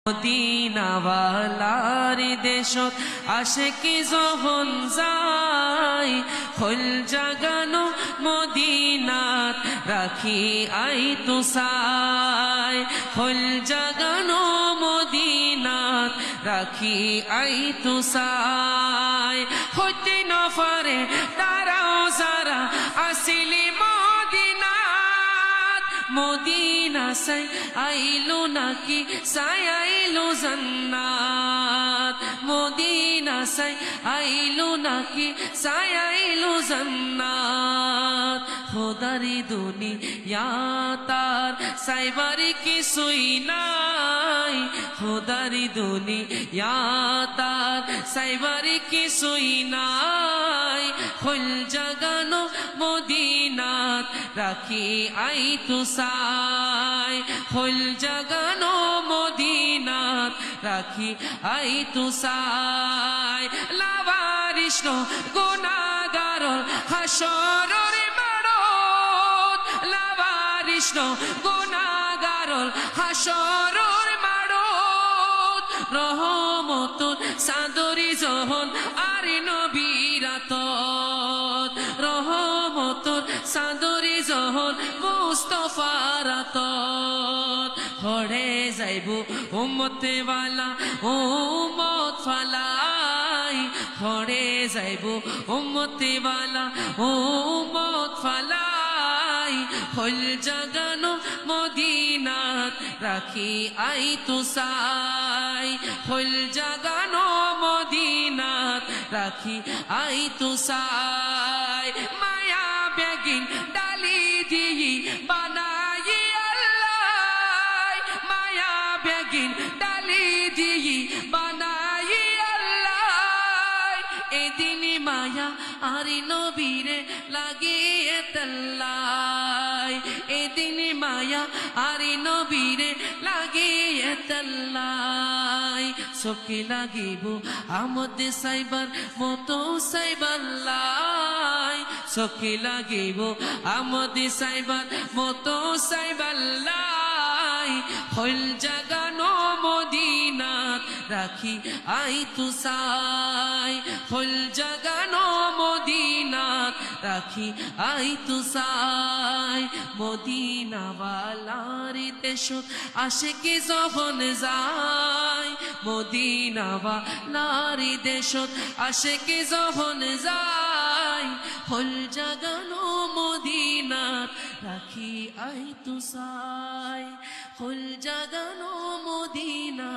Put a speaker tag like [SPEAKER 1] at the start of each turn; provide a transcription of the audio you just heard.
[SPEAKER 1] মদিনাওয়ালার দেশত আশিকি যখন যায়, খোল জাগানো মদিনাত রাখি আই তু সাই। খোল জাগানো মদিনাত রাখি আই তু সাই। হইতে নফরে তারাও যারা আসিলি মদিনা সাই আইলো নাকি সাই আইলো জান্নাত। মদিনা সাই আইলো নাকি সাই আইলো জান্নাত। খোদারি দুনিয়া তার সাইবারি কিছুই নাই। খোদারি দুনিয়া তার সাইবারি কিছুই নাই। খোল জাগানো মদিনাত রাখি আই তু সাই। খোল জাগানো মদিনাত রাখি আই তু সাই। লাবারিশ গুনাহগার হাসরের মাঠত। লাবারিশ গুনাহগার হাসরের মাঠত। রহমতুর চাদরি জহন আরি নবীরাতত। রহমতুর চাদরি জহন মুস্তফার আতত। হরে যাইব উম্মতে ওয়ালা উম্মত ফালাই। হরে যাইব উম্মতে ওয়ালা উম্মত ফালাই। খোল জাগানো মদিনাত রাখি আই তু সাই। খোল জাগানো মদিনাত রাখি আই তু সাই। মায়া বেগিন ডালি দিই বানাই আল্লাহ। মায়া বেগিন ডালি দিই বানাই আল্লাহ। এদিন মায়া আরি নবীরে লাগিয়ে তাল্লাই। এদিন মায়া আরি নবীরে লাগিয়ে তাল্লাই। সকি লাগিব আমদ সাইবার মতো সাইবাল্লাই। সকি লাগিব আমদ সাইবার মতো সাইবাল্লাই। খোল জাগানো মদিনাত রাখি আই তু সাই। খোল জাগানো মদিনাত রাখি আই তু সাই। মদিনাওয়ালার দেশত আশিকি যখন যায়। মদিনাওয়ালার দেশত আশিকি যখন যায়। খোল জাগানো মদিনাত রাখি আই তু সাই। খোল জাগানো মদিনা।